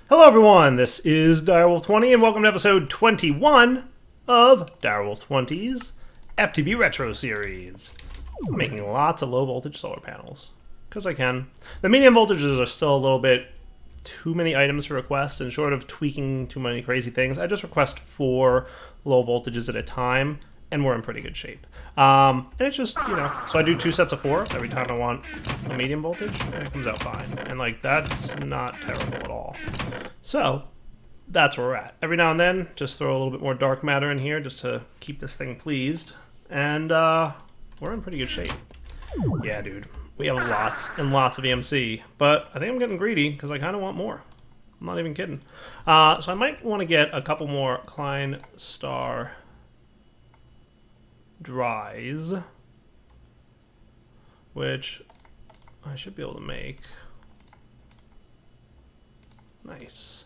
Hello everyone, this is Direwolf20 and welcome to episode 21 of Direwolf20's FTB Retro Series. I'm making lots of low voltage solar panels, because I can. The medium voltages are still a little bit too many items to request, and short of tweaking too many crazy things, I just request 4 low voltages at a time, and we're in pretty good shape. And it's just, so I do 2 sets of 4 every time I want a medium voltage, and it comes out fine. And, that's not terrible at all. So, that's where we're at. Every now and then, just throw a little bit more dark matter in here just to keep this thing pleased. And, we're in pretty good shape. Yeah, dude. We have lots and lots of EMC, but I think I'm getting greedy because I kind of want more. I'm not even kidding. So I might want to get a couple more Klein Star dries, which I should be able to make. Nice.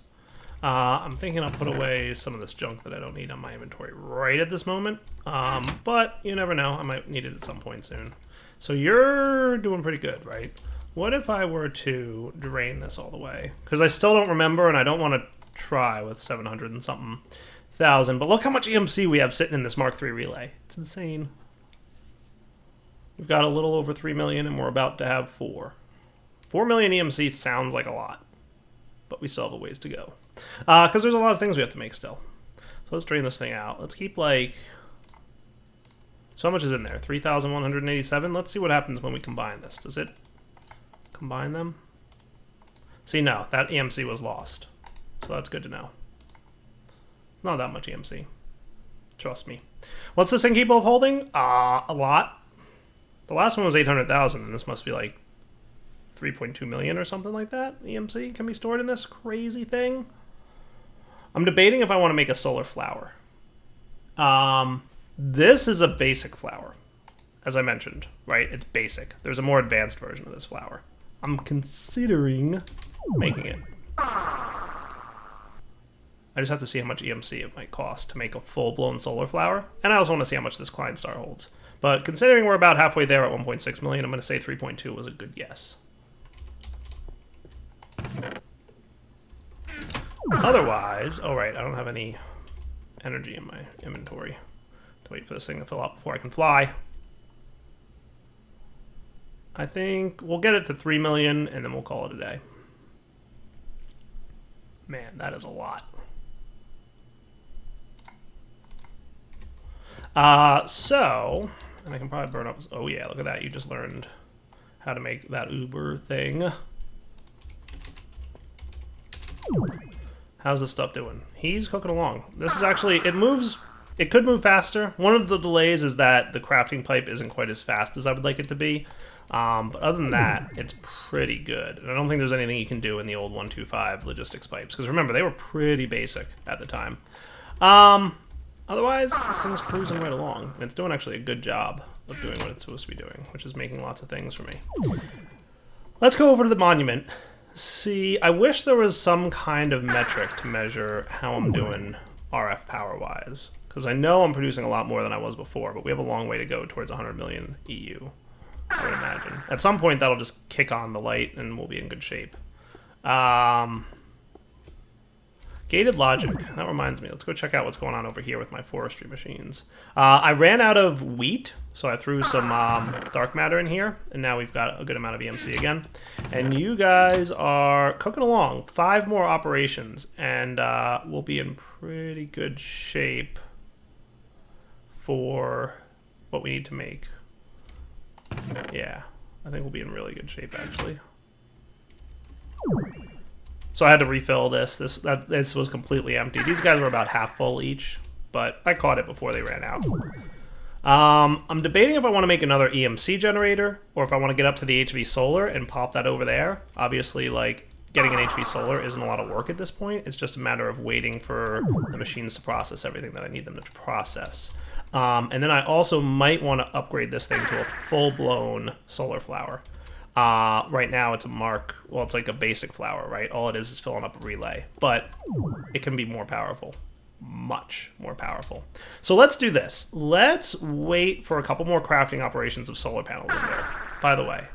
I'm thinking I'll put away some of this junk that I don't need on my inventory right at this moment, but you never know, I might need it at some point soon. So you're doing pretty good, right? What if I were to drain this all the way? Because I still don't remember, and I don't want to try with 700 and something thousand, but look how much EMC we have sitting in this Mark III relay. It's insane. We've got a little over 3 million, and we're about to have 4. 4 million EMC sounds like a lot, but we still have a ways to go. Because there's a lot of things we have to make still. So let's drain this thing out. Let's keep so how much is in there? 3,187? Let's see what happens when we combine this. Does it combine them? See, no, that EMC was lost. So that's good to know. Not that much EMC. Trust me. What's this thing capable of holding? A lot. The last one was 800,000, and this must be 3.2 million or something like that. EMC can be stored in this crazy thing. I'm debating if I want to make a solar flower. This is a basic flower, as I mentioned, right? It's basic. There's a more advanced version of this flower. I'm considering making it. I just have to see how much EMC it might cost to make a full-blown solar flower, and I also want to see how much this Klein Star holds. But considering we're about halfway there at 1.6 million, I'm going to say 3.2 was a good guess. Otherwise, oh right, I don't have any energy in my inventory to wait for this thing to fill up before I can fly. I think we'll get it to 3 million, and then we'll call it a day. Man, that is a lot. And I can probably burn up. Oh yeah, look at that. You just learned how to make that Uber thing. How's this stuff doing? He's cooking along. This is actually, it could move faster. One of the delays is that the crafting pipe isn't quite as fast as I would like it to be. But other than that, it's pretty good. And I don't think there's anything you can do in the old 125 logistics pipes. Because remember, they were pretty basic at the time. Otherwise, this thing's cruising right along. And it's doing actually a good job of doing what it's supposed to be doing, which is making lots of things for me. Let's go over to the monument. See, I wish there was some kind of metric to measure how I'm doing RF power-wise. Because I know I'm producing a lot more than I was before, but we have a long way to go towards 100 million EU, I would imagine. At some point, that'll just kick on the light, and we'll be in good shape. Gated logic. That reminds me. Let's go check out what's going on over here with my forestry machines. I ran out of wheat, so I threw some dark matter in here, and now we've got a good amount of EMC again. And you guys are cooking along. 5 more operations, and we'll be in pretty good shape for what we need to make. Yeah, I think we'll be in really good shape, actually. So I had to refill this. This was completely empty. These guys were about half full each, but I caught it before they ran out. I'm debating if I want to make another EMC generator, or if I want to get up to the HV solar and pop that over there. Obviously, getting an HV solar isn't a lot of work at this point. It's just a matter of waiting for the machines to process everything that I need them to process. And then I also might want to upgrade this thing to a full-blown solar flower. Right now it's it's like a basic flower, right? All it is filling up a relay, but it can be more powerful, much more powerful. So let's do this. Let's wait for a couple more crafting operations of solar panels in there. By the way,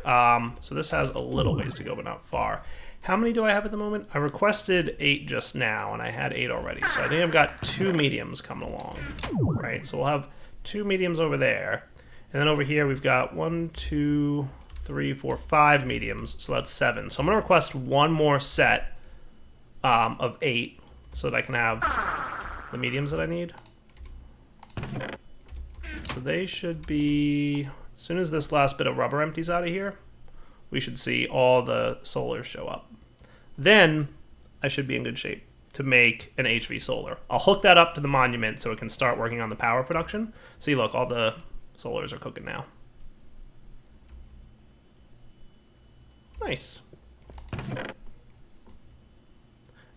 so this has a little ways to go, but not far. How many do I have at the moment? I requested 8 just now, and I had 8 already. So I think I've got 2 mediums coming along, right? So we'll have 2 mediums over there. And then over here, we've got 1, 2, 3, 4, 5 mediums. So that's 7. So I'm going to request one more set of 8 so that I can have the mediums that I need. So they should be, as soon as this last bit of rubber empties out of here, we should see all the solars show up. Then I should be in good shape to make an HV solar. I'll hook that up to the monument so it can start working on the power production. See, look, all the solars are cooking now. Nice.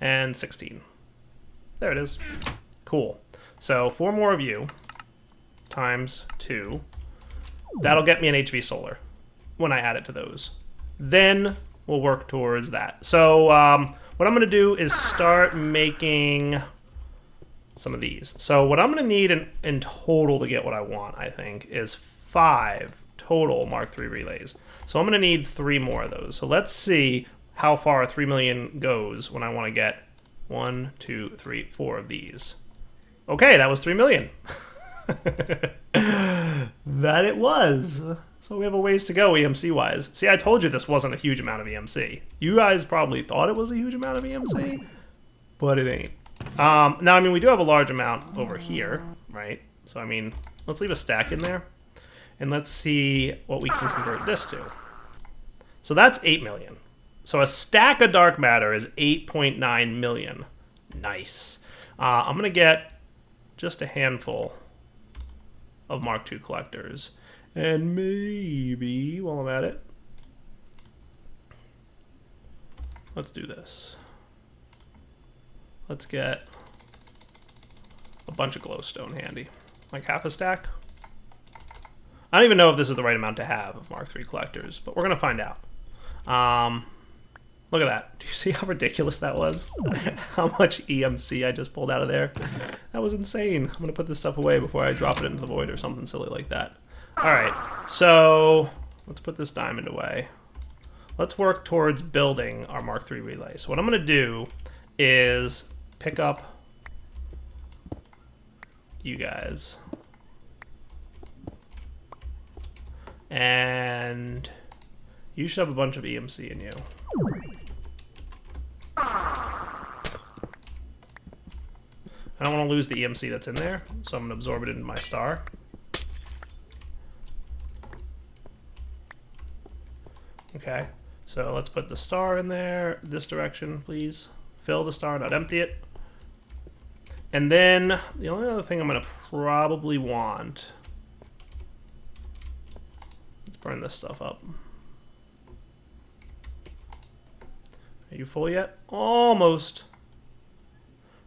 And 16. There it is. Cool. So 4 more of you times 2. That'll get me an HV solar when I add it to those. Then we'll work towards that. So what I'm going to do is start making some of these. So what I'm going to need in total to get what I want, I think, is 5 total Mark III relays. So I'm going to need 3 more of those. So let's see how far 3 million goes when I want to get 1, 2, 3, 4 of these. Okay, that was 3 million. That it was. So we have a ways to go EMC-wise. See, I told you this wasn't a huge amount of EMC. You guys probably thought it was a huge amount of EMC, but it ain't. Now, I mean, we do have a large amount over here, right? So, I mean, let's leave a stack in there, and let's see what we can convert this to. So that's 8 million. So a stack of dark matter is 8.9 million. Nice. I'm going to get just a handful of Mark II collectors. And maybe, while I'm at it, let's do this. Let's get a bunch of glowstone handy. Like half a stack. I don't even know if this is the right amount to have of Mark III collectors, but we're going to find out. Look at that. Do you see how ridiculous that was? How much EMC I just pulled out of there? That was insane. I'm going to put this stuff away before I drop it into the void or something silly like that. Alright, so let's put this diamond away. Let's work towards building our Mark III relay. So what I'm going to do is pick up you guys. And you should have a bunch of EMC in you. I don't want to lose the EMC that's in there, so I'm going to absorb it into my star. Okay, so let's put the star in there, this direction, please. Fill the star, not empty it. And then, the only other thing I'm going to probably want... Let's burn this stuff up. Are you full yet? Almost.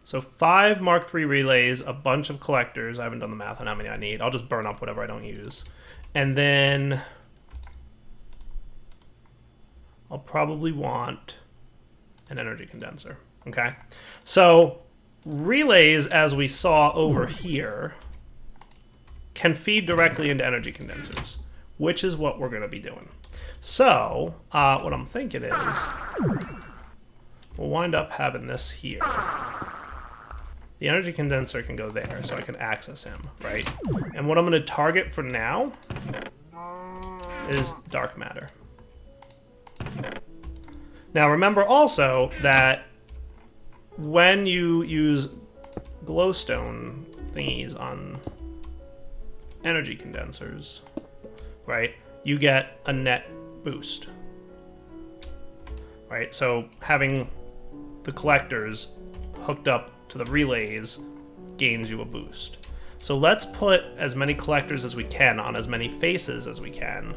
So 5 Mark III relays, a bunch of collectors. I haven't done the math on how many I need. I'll just burn up whatever I don't use. And then I'll probably want an energy condenser. Okay? So relays, as we saw over here, can feed directly into energy condensers, which is what we're going to be doing. So what I'm thinking is we'll wind up having this here. The energy condenser can go there, so I can access him, right? And what I'm going to target for now is dark matter. Now remember also that when you use glowstone thingies on energy condensers, right, you get a net boost. Right, so having the collectors hooked up to the relays gains you a boost. So let's put as many collectors as we can on as many faces as we can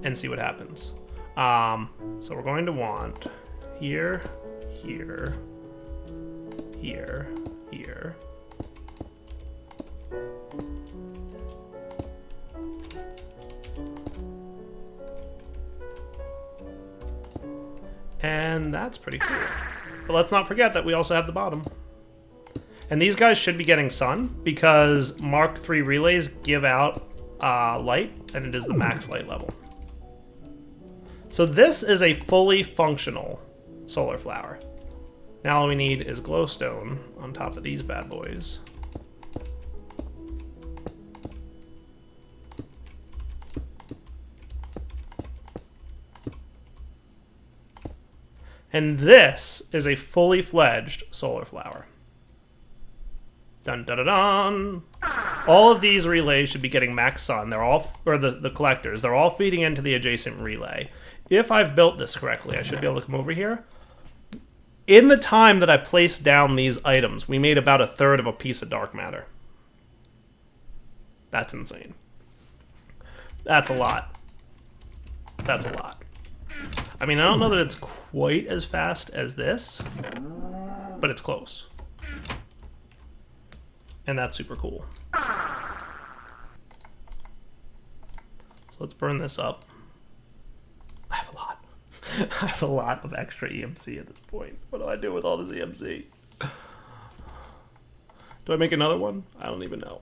and see what happens. So we're going to want here, here, here, here. And that's pretty cool. But let's not forget that we also have the bottom. And these guys should be getting sun because Mark III relays give out light, and it is the max light level. So this is a fully functional solar flower. Now all we need is glowstone on top of these bad boys. And this is a fully fledged solar flower. Dun dun dun dun. All of these relays should be getting max sun. They're all, or the collectors, they're all feeding into the adjacent relay. If I've built this correctly, I should be able to come over here. In the time that I placed down these items, we made about 1/3 of a piece of dark matter. That's insane. That's a lot. That's a lot. I mean, I don't know that it's quite as fast as this, but it's close. And that's super cool. So let's burn this up. I have a lot. I have a lot of extra EMC at this point. What do I do with all this EMC? Do I make another one? I don't even know.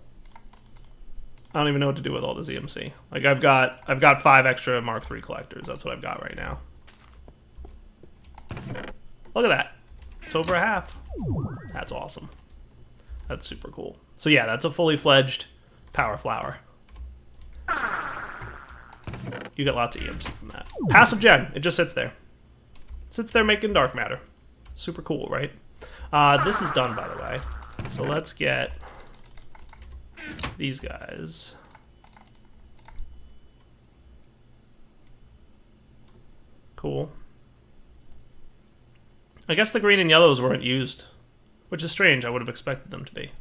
I don't even know what to do with all this EMC. Like I've got 5 extra Mark III collectors. That's what I've got right now. Look at that. It's over a half. That's awesome. That's super cool. So yeah, that's a fully fledged power flower. You get lots of EMC from that. Passive gen. It just sits there. Sits there making dark matter. Super cool, right? This is done, by the way. So let's get these guys. Cool. I guess the green and yellows weren't used, which is strange. I would have expected them to be.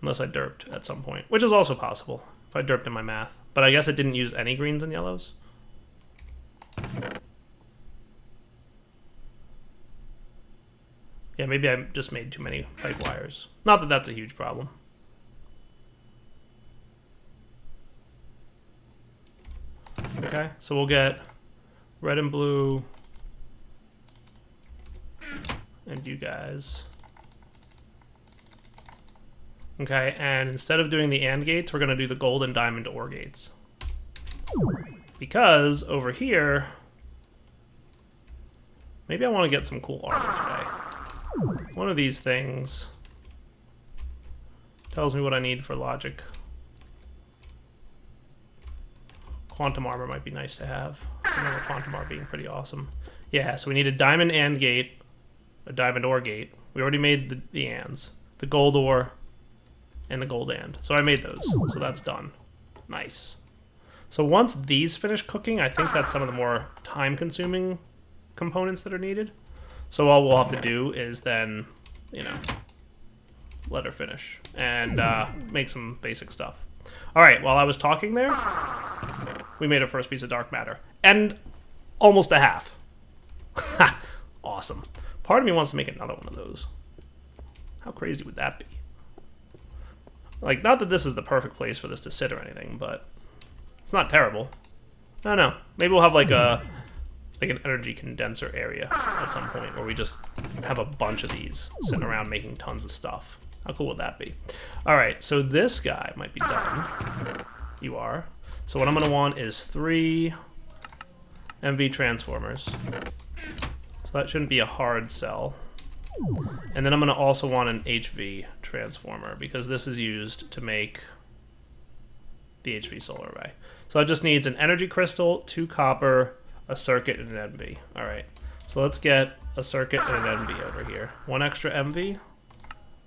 Unless I derped at some point, which is also possible if I derped in my math. But I guess it didn't use any greens and yellows. Yeah, maybe I just made too many pipe wires. Not that that's a huge problem. Okay, so we'll get red and blue. And you guys. Okay, and instead of doing the AND gates, we're going to do the gold and diamond OR gates. Because over here, maybe I want to get some cool armor today. One of these things tells me what I need for logic. Quantum armor might be nice to have. I remember quantum armor being pretty awesome. Yeah, so we need a diamond AND gate, a diamond OR gate. We already made the ANDs. The gold OR, and the gold AND. So I made those. So that's done. Nice. So once these finish cooking, I think that's some of the more time-consuming components that are needed. So all we'll have to do is then, you know, let her finish and make some basic stuff. All right, while I was talking there, we made our first piece of dark matter. And almost a half. Awesome. Part of me wants to make another one of those. How crazy would that be? Like, not that this is the perfect place for this to sit or anything, but it's not terrible. I don't know. Maybe we'll have like an energy condenser area at some point where we just have a bunch of these sitting around making tons of stuff. How cool would that be? All right, so this guy might be done. You are. So what I'm gonna want is 3 MV transformers. So that shouldn't be a hard sell. And then I'm gonna also want an HV transformer because this is used to make the HV solar array. So it just needs an energy crystal, 2 copper, a circuit, and an MV. All right, so let's get a circuit and an MV over here. 1 extra MV,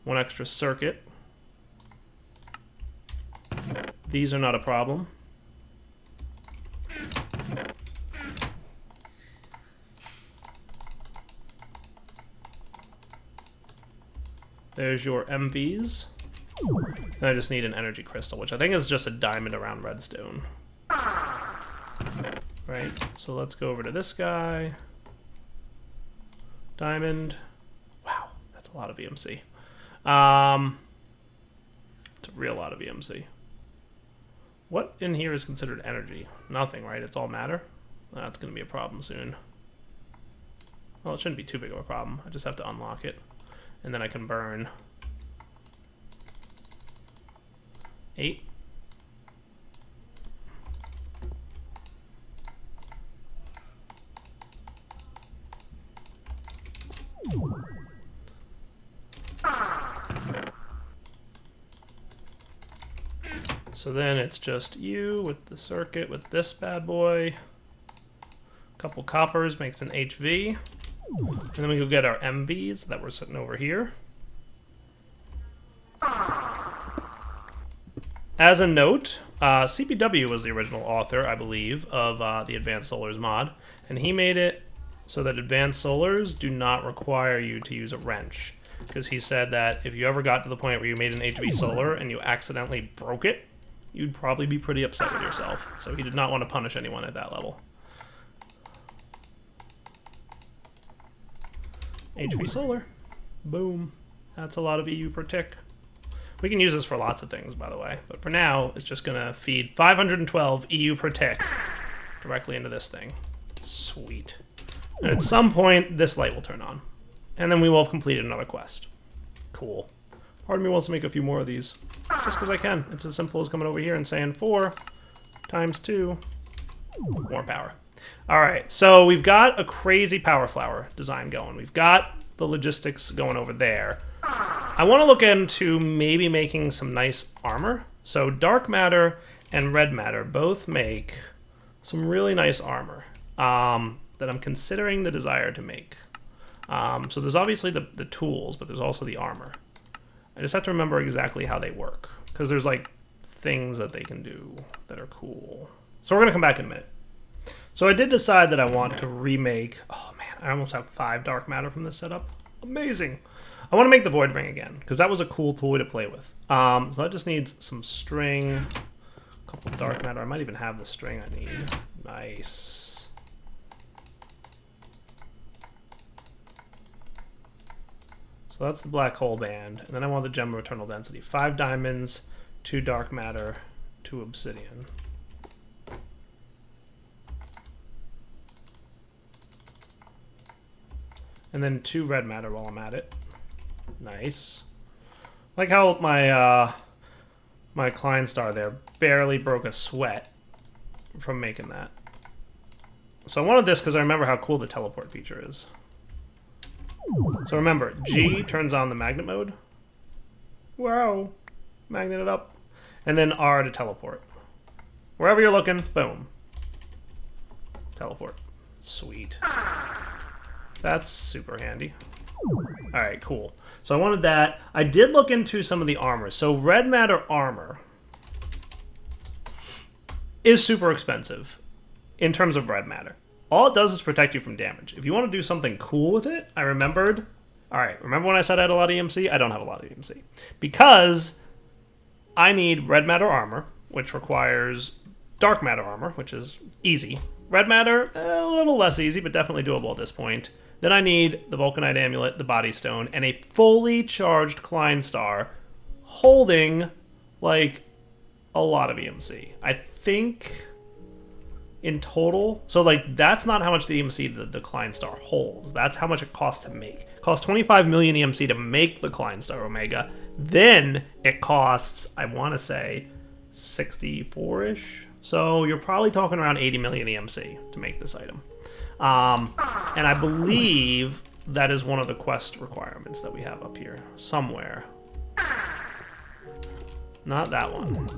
1 extra circuit. These are not a problem. There's your MVs. And I just need an energy crystal, which I think is just a diamond around redstone. Right, so let's go over to this guy. Diamond. Wow, that's a lot of EMC. It's a real lot of EMC. What in here is considered energy? Nothing, right? It's all matter? That's going to be a problem soon. Well, it shouldn't be too big of a problem. I just have to unlock it. And then I can burn 8. So then it's just you with the circuit with this bad boy. A couple coppers makes an HV. And then we go get our MVs that were sitting over here. As a note, CPW was the original author, I believe, of the Advanced Solars mod. And he made it so that Advanced Solars do not require you to use a wrench. Because he said that if you ever got to the point where you made an HV Solar and you accidentally broke it, you'd probably be pretty upset with yourself. So he did not want to punish anyone at that level. HV Solar. Boom. That's a lot of EU per tick. We can use this for lots of things, by the way. But for now, it's just going to feed 512 EU per tick directly into this thing. Sweet. And at some point, this light will turn on. And then we will have completed another quest. Cool. Part of me wants to make a few more of these. Just because I can. It's as simple as coming over here and saying 4 times 2. More power. Alright, so we've got a crazy power flower design going. We've got the logistics going over there. I want to look into maybe making some nice armor. So dark matter and red matter both make some really nice armor that I'm considering the desire to make. So there's obviously the tools, but there's also the armor. I just have to remember exactly how they work, because there's like things that they can do that are cool. So we're going to come back in a minute. So I did decide that I want to remake... Oh man, I almost have 5 dark matter from this setup. Amazing. I want to make the Void Ring again, because that was a cool toy to play with. So that just needs some string, a couple dark matter. I might even have the string I need. Nice. So that's the black hole band. And then I want the gem of eternal density. 5 diamonds, 2 dark matter, 2 obsidian. And then 2 red matter while I'm at it. Nice. Like how my my Klein star there barely broke a sweat from making that. So I wanted this because I remember how cool the teleport feature is. So remember, G turns on the magnet mode. Wow. Magnet it up. And then R to teleport. Wherever you're looking, boom. Teleport. Sweet. That's super handy. Alright, cool. So I wanted that. I did look into some of the armor. So red matter armor is super expensive in terms of red matter. All it does is protect you from damage. If you want to do something cool with it, I remembered... Alright, remember when I said I had a lot of EMC? I don't have a lot of EMC. Because I need red matter armor, which requires dark matter armor, which is easy. Red matter, a little less easy, but definitely doable at this point. Then I need the Vulcanite Amulet, the Body Stone, and a fully charged Klein Star holding, like, a lot of EMC. I think in total... So, like, that's not how much the EMC the Klein Star holds. That's how much it costs to make. It costs 25 million EMC to make the Klein Star Omega. Then it costs, I want to say, 64-ish. So you're probably talking around 80 million EMC to make this item. And I believe that is one of the quest requirements that we have up here somewhere. Not that one.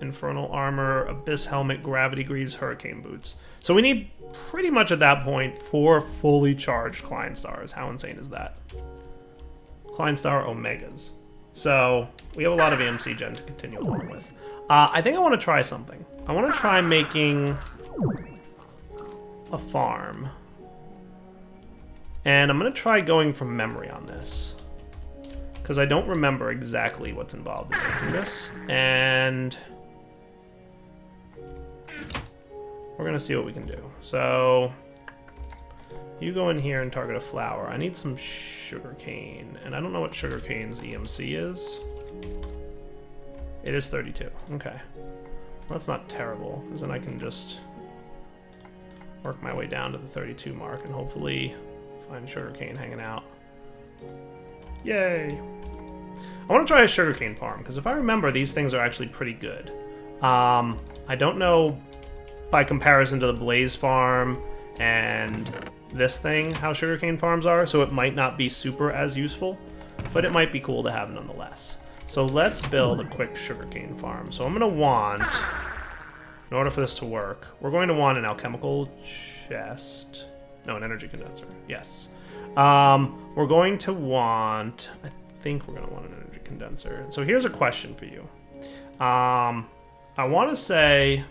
Infernal armor, abyss helmet, gravity greaves, hurricane boots. So we need pretty much at that point 4 fully charged Klein Stars. How insane is that? Klein Star Omegas. So we have a lot of EMC gen to continue along with. I think I want to try something. I want to try making a farm. And I'm going to try going from memory on this, because I don't remember exactly what's involved in making this. And we're going to see what we can do. So you go in here and target a flower. I need some sugarcane, and I don't know what sugarcane's EMC is. It is 32. Okay. Well, that's not terrible, because then I can just work my way down to the 32 mark and hopefully find sugarcane hanging out. Yay! I want to try a sugarcane farm, because if I remember, these things are actually pretty good. I don't know by comparison to the Blaze farm and this thing how sugarcane farms are, so it might not be super as useful, but it might be cool to have nonetheless. So let's build a quick sugarcane farm. So I'm going to want, in order for this to work, we're going to want an alchemical chest. No, an energy condenser. Yes. We're going to want, I think we're going to want an energy condenser. So here's a question for you. I want to say,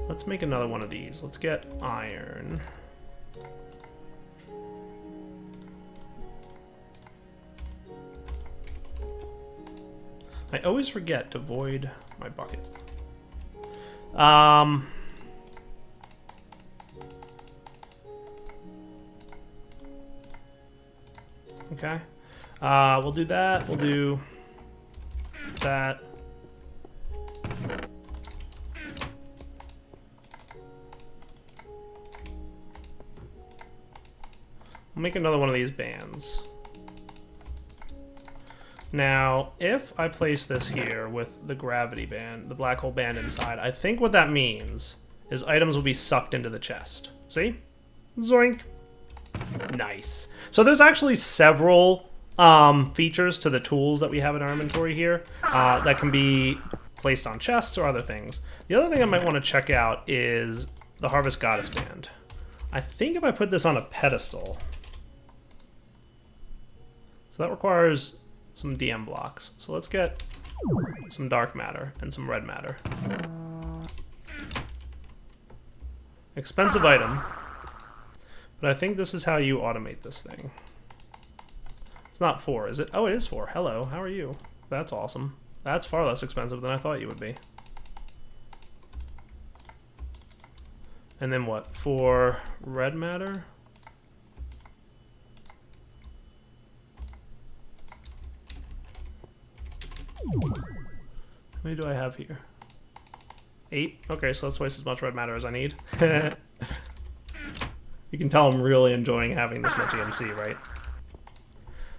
let's make another one of these. Let's get iron. I always forget to void my bucket. Okay. We'll do that. We'll do that. We'll make another one of these bands. Now, if I place this here with the gravity band, the black hole band inside, I think what that means is items will be sucked into the chest. See? Zoink. Nice. So there's actually several features to the tools that we have in our inventory here that can be placed on chests or other things. The other thing I might want to check out is the Harvest Goddess band. I think if I put this on a pedestal, so that requires some DM blocks. So let's get some dark matter and some red matter. Expensive item, but I think this is how you automate this thing. It's not 4, is it? Oh, it is 4. Hello, how are you? That's awesome. That's far less expensive than I thought you would be. And then what? For red matter? How many do I have here? 8? Okay, so that's twice as much red matter as I need. You can tell I'm really enjoying having this much EMC, right?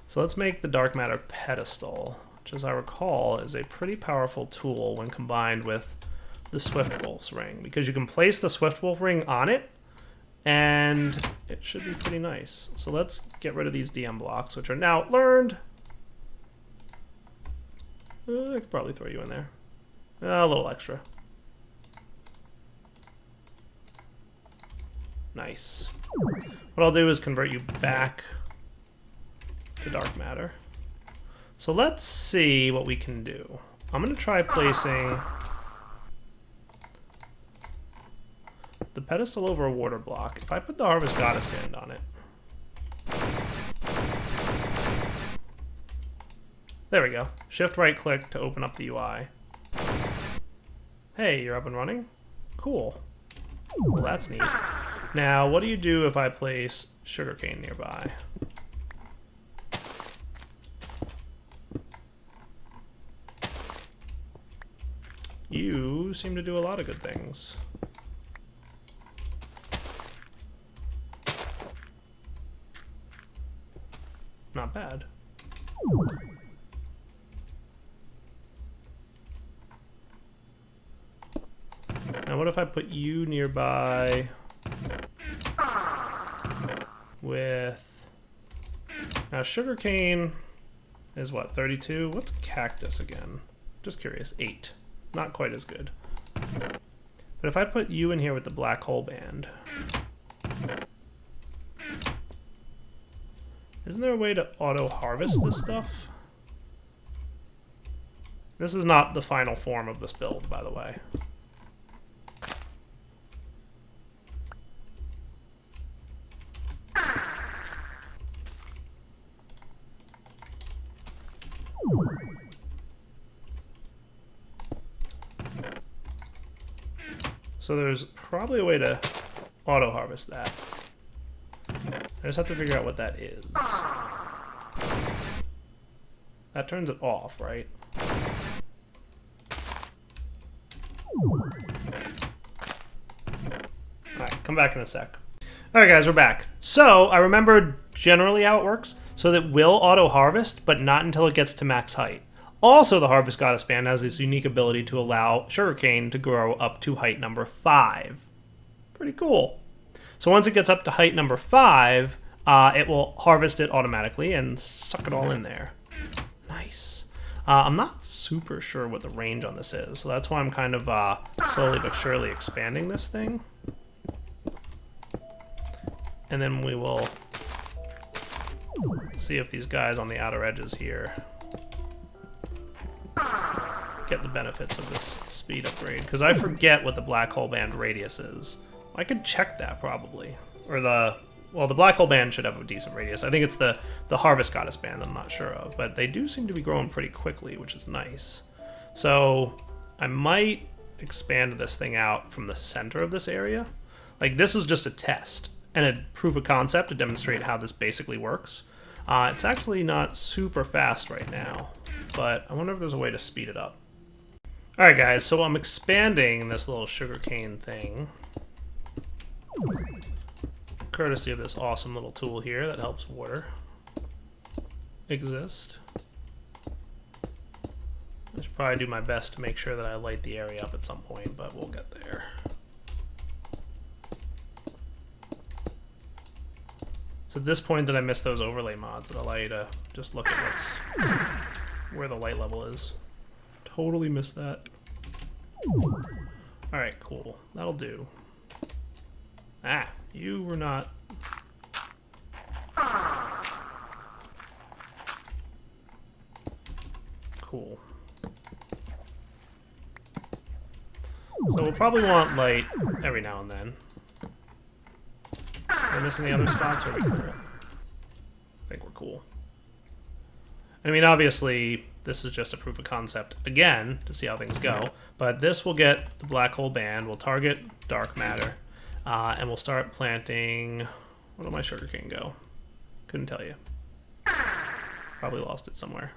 So let's make the dark matter pedestal, which as I recall is a pretty powerful tool when combined with the Swift Wolf's ring, because you can place the Swift Wolf ring on it and it should be pretty nice. So let's get rid of these DM blocks, which are now learned. I could probably throw you in there. A little extra. Nice. What I'll do is convert you back to dark matter. So let's see what we can do. I'm going to try placing the pedestal over a water block. If I put the Harvest Goddess band on it. There we go. Shift right click to open up the UI. Hey, you're up and running? Cool. Well, that's neat. Now, what do you do if I place sugarcane nearby? You seem to do a lot of good things. Not bad. Now what if I put you nearby with... Now sugarcane is what, 32? What's cactus again? Just curious. 8. Not quite as good. But if I put you in here with the black hole band... Isn't there a way to auto-harvest this stuff? This is not the final form of this build, by the way. So there's probably a way to auto-harvest that. I just have to figure out what that is. That turns it off, right? Alright, come back in a sec. Alright guys, we're back. So, I remembered generally how it works. So that will auto-harvest, but not until it gets to max height. Also, the Harvest Goddess band has this unique ability to allow sugarcane to grow up to height number 5. Pretty cool. So once it gets up to height number 5, it will harvest it automatically and suck it all in there. Nice. I'm not super sure what the range on this is, so that's why I'm kind of slowly but surely expanding this thing. And then we will see if these guys on the outer edges here get the benefits of this speed upgrade. Because I forget what the black hole band radius is. I could check that probably. Or well, the black hole band should have a decent radius. I think it's the Harvest Goddess band I'm not sure of. But they do seem to be growing pretty quickly, which is nice. So I might expand this thing out from the center of this area. Like, this is just a test and a proof of concept to demonstrate how this basically works. It's actually not super fast right now, but I wonder if there's a way to speed it up. Alright guys, so I'm expanding this little sugarcane thing, courtesy of this awesome little tool here that helps water exist. I should probably do my best to make sure that I light the area up at some point, but we'll get there. It's at this point that I miss those overlay mods that allow you to just look at where the light level is. Totally missed that. Alright, cool. That'll do. Ah, you were not... Cool. So we'll probably want light every now and then. Am I missing the other spots? Or are we cool? I think we're cool. I mean, obviously, this is just a proof of concept, again, to see how things go. But this will get the black hole band, we'll target dark matter, and we'll start planting... Where did my sugarcane go? Couldn't tell you. Probably lost it somewhere.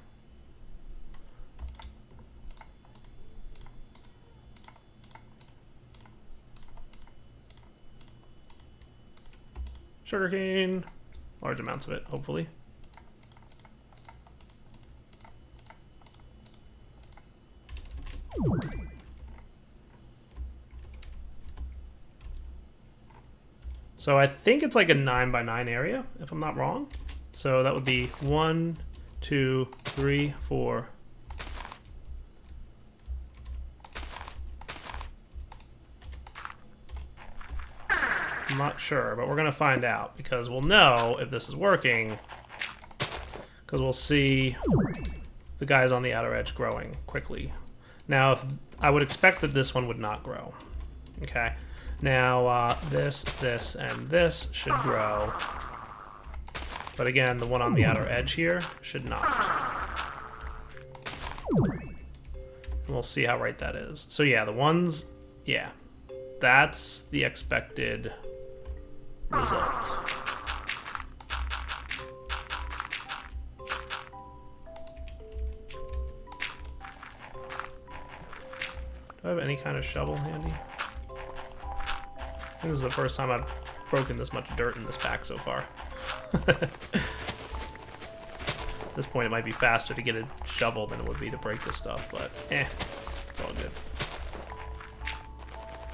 Sugarcane. Large amounts of it, hopefully. So I think it's like a 9x9 area, if I'm not wrong. So that would be 1, 2, 3, 4. I'm not sure, but we're going to find out because we'll know if this is working because we'll see the guys on the outer edge growing quickly. Now, I would expect that this one would not grow. Okay. Now, this, and this should grow. But again, the one on the outer edge here should not. And we'll see how right that is. So yeah, the ones, yeah, that's the expected result. Do I have any kind of shovel handy? I think this is the first time I've broken this much dirt in this pack so far. At this point, it might be faster to get a shovel than it would be to break this stuff, but it's all good.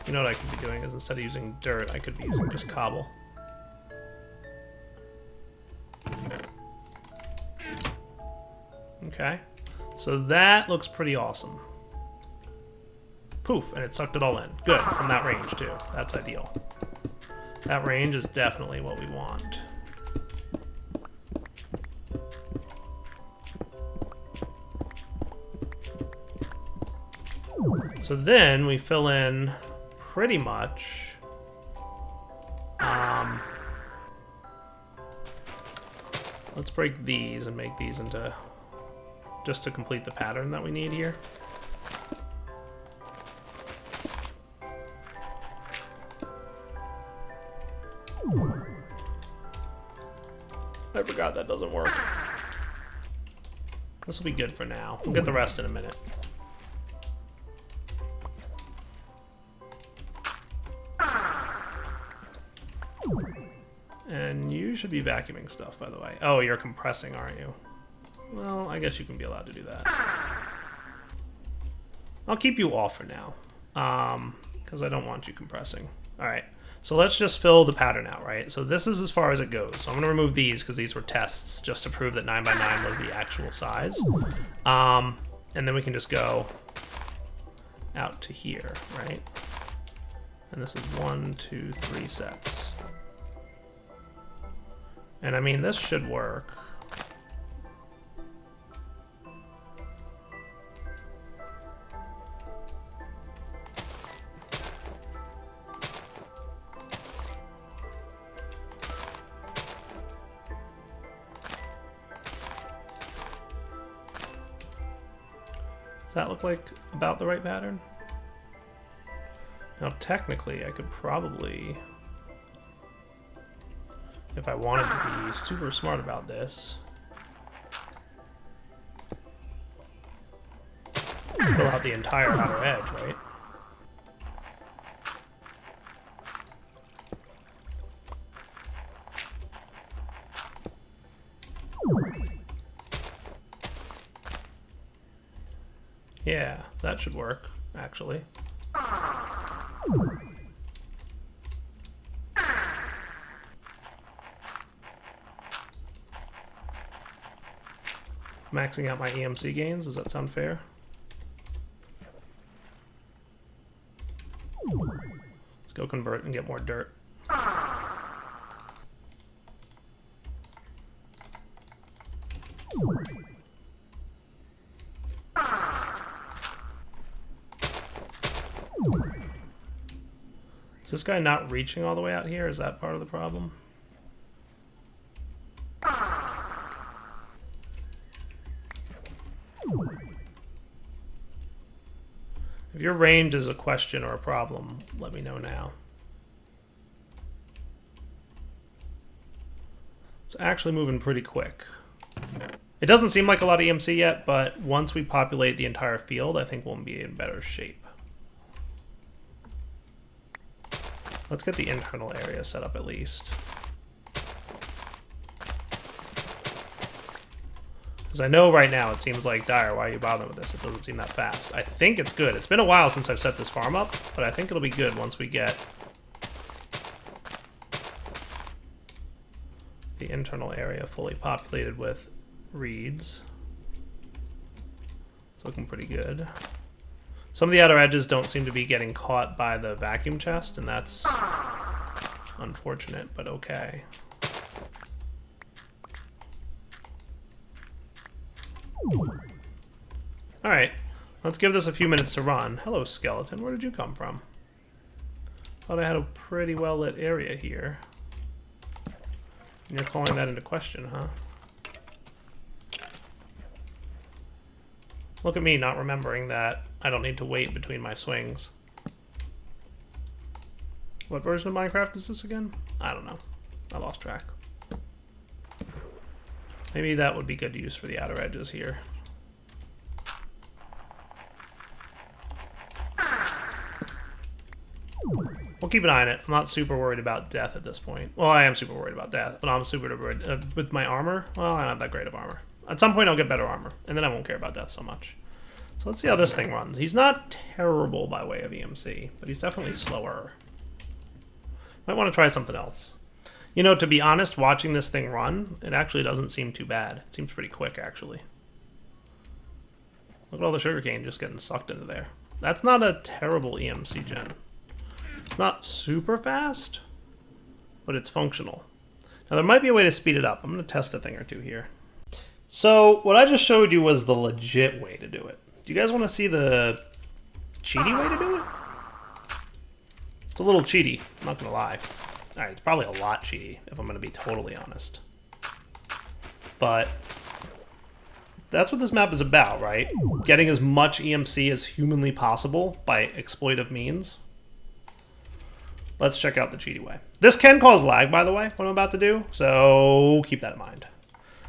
You know what I could be doing is instead of using dirt, I could be using just cobble. Okay, so that looks pretty awesome. Poof, and it sucked it all in. Good, from that range too. That's ideal. That range is definitely what we want. So then we fill in pretty much let's break these and make these into just to complete the pattern that we need here. I forgot that doesn't work. This will be good for now. We'll get the rest in a minute. And you should be vacuuming stuff, by the way. Oh, you're compressing, aren't you? Well, I guess you can be allowed to do that. I'll keep you off for now, because I don't want you compressing. All right, So let's just fill the pattern out, right? So this is as far as it goes. So I'm going to remove these because these were tests just to prove that 9 by 9 was the actual size. And then we can just go out to here, right? And this is 1, 2, 3 sets. And I mean, this should work. Does that look like about the right pattern? Now, technically, I could probably, if I wanted to be super smart about this, fill out the entire outer edge, right? Yeah, that should work, actually. Maxing out my EMC gains, does that sound fair? Let's go convert and get more dirt. Is this guy not reaching all the way out here? Is that part of the problem? If your range is a question or a problem, let me know now. It's actually moving pretty quick. It doesn't seem like a lot of EMC yet, but once we populate the entire field, I think we'll be in better shape. Let's get the internal area set up at least. Because I know right now it seems like, Dire, why are you bothering with this? It doesn't seem that fast. I think it's good. It's been a while since I've set this farm up, but I think it'll be good once we get the internal area fully populated with reeds. It's looking pretty good. Some of the outer edges don't seem to be getting caught by the vacuum chest, and that's unfortunate, but okay. Alright, let's give this a few minutes to run. Hello, skeleton. Where did you come from? Thought I had a pretty well lit area here. You're calling that into question, huh? Look at me not remembering that I don't need to wait between my swings. What version of Minecraft is this again? I don't know. I lost track. Maybe that would be good to use for the outer edges here. We'll keep an eye on it. I'm not super worried about death at this point. Well, I am super worried about death, but I'm super worried with my armor. Well, I don't have that great of armor. At some point, I'll get better armor, and then I won't care about death so much. So let's see how this thing runs. He's not terrible by way of EMC, but he's definitely slower. Might want to try something else. You know, to be honest, watching this thing run, it actually doesn't seem too bad. It seems pretty quick, actually. Look at all the sugarcane just getting sucked into there. That's not a terrible EMC gen. It's not super fast, but it's functional. Now, there might be a way to speed it up. I'm going to test a thing or two here. So, what I just showed you was the legit way to do it. Do you guys want to see the cheaty way to do it? It's a little cheaty, I'm not going to lie. Alright, it's probably a lot cheaty, if I'm going to be totally honest. But that's what this map is about, right? Getting as much EMC as humanly possible by exploitive means. Let's check out the cheaty way. This can cause lag, by the way, what I'm about to do, so keep that in mind.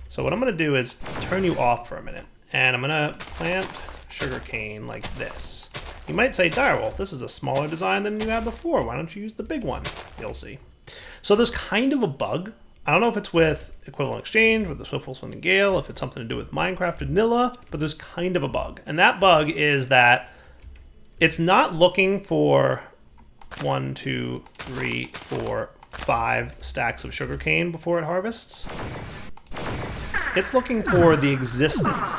So what I'm going to do is turn you off for a minute, and I'm going to plant sugarcane like this. You might say, Direwolf, this is a smaller design than you had before. Why don't you use the big one? You'll see. So there's kind of a bug. I don't know if it's with Equivalent Exchange, with the Swiftful Swinging Gale, if it's something to do with Minecraft Vanilla, but there's kind of a bug. And that bug is that it's not looking for 1, 2, 3, 4, 5 stacks of sugarcane before it harvests. It's looking for the existence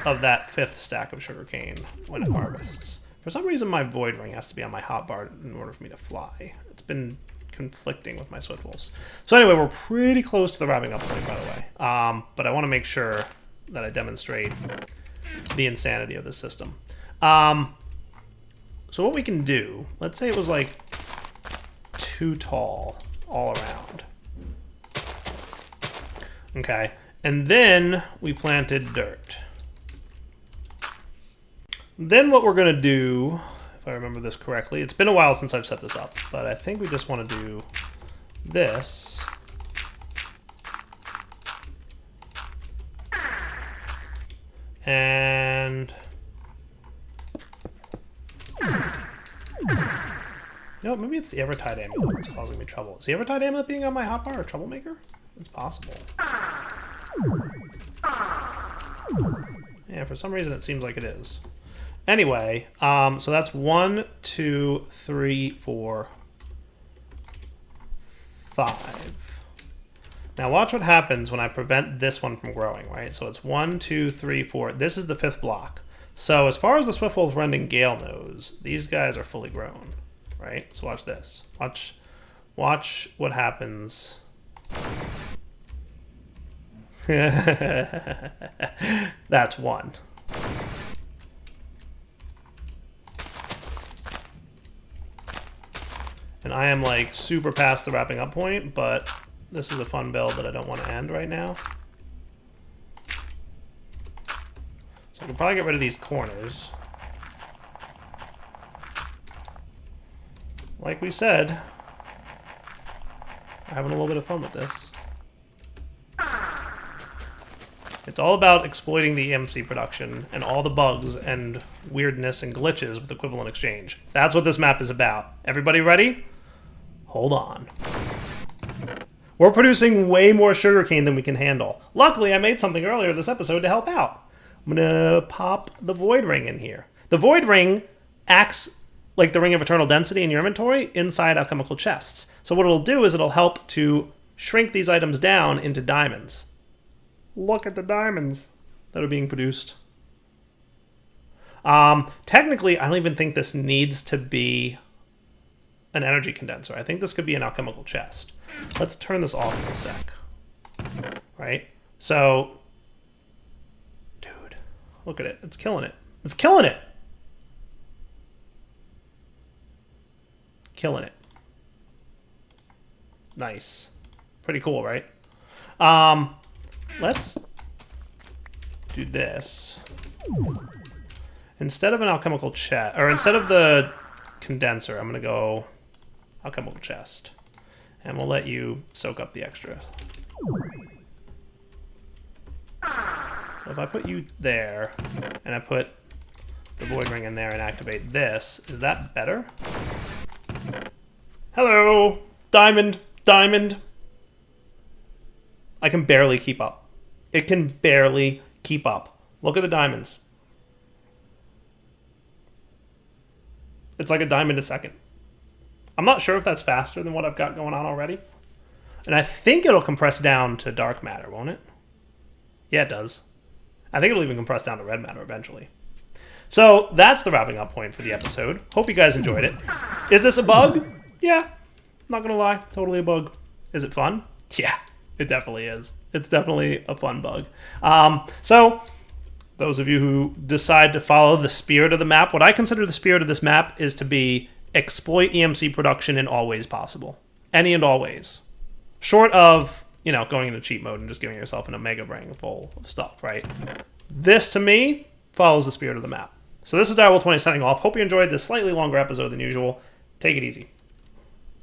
of that 5th stack of sugarcane when it harvests. For some reason, my void ring has to be on my hotbar in order for me to fly. It's been conflicting with my swift wolves. So anyway, we're pretty close to the wrapping up point, by the way. But I want to make sure that I demonstrate the insanity of this system. So what we can do, let's say it was like too tall all around. Okay, and then we planted dirt. Then what we're gonna do, if I remember this correctly, it's been a while since I've set this up, but I think we just wanna do this. And you know, maybe it's the Evertide amulet that's causing me trouble. Is the Evertide amulet being on my hotbar a troublemaker? It's possible. Yeah, for some reason it seems like it is. Anyway, so that's 1, 2, 3, 4, 5. Now watch what happens when I prevent this one from growing, right? So it's 1, 2, 3, 4. This is the 5th block. So as far as the Swiftwolf Rending Gale knows, these guys are fully grown, right? So watch this. Watch what happens. That's 1. And I am like super past the wrapping up point, but this is a fun build that I don't want to end right now. So I can probably get rid of these corners. Like we said, we're having a little bit of fun with this. It's all about exploiting the EMC production and all the bugs and weirdness and glitches with equivalent exchange. That's what this map is about. Everybody ready? Hold on. We're producing way more sugarcane than we can handle. Luckily, I made something earlier this episode to help out. I'm gonna pop the void ring in here. The void ring acts like the ring of eternal density in your inventory inside alchemical chests. So what it'll do is it'll help to shrink these items down into diamonds. Look at the diamonds that are being produced. Technically, I don't even think this needs to be an energy condenser. I think this could be an alchemical chest. Let's turn this off for a sec. Right? So, dude, look at it. It's killing it. It's killing it! Killing it. Nice. Pretty cool, right? Let's do this. Instead of an alchemical chest, or instead of the condenser, I'm gonna go alchemical chest. And we'll let you soak up the extra. So if I put you there, and I put the void ring in there and activate this, is that better? Hello! Diamond! Diamond! I can barely keep up. It can barely keep up. Look at the diamonds. It's like a diamond a second. I'm not sure if that's faster than what I've got going on already. And I think it'll compress down to dark matter, won't it? Yeah, it does. I think it'll even compress down to red matter eventually. So that's the wrapping up point for the episode. Hope you guys enjoyed it. Is this a bug? Yeah, not gonna lie, totally a bug. Is it fun? Yeah, it definitely is. It's definitely a fun bug. So those of you who decide to follow the spirit of the map, what I consider the spirit of this map is to be exploit EMC production in all ways possible. Any and all ways. Short of, you know, going into cheat mode and just giving yourself an omega ring full of stuff, right? This, to me, follows the spirit of the map. So this is Direwolf20 signing off. Hope you enjoyed this slightly longer episode than usual. Take it easy.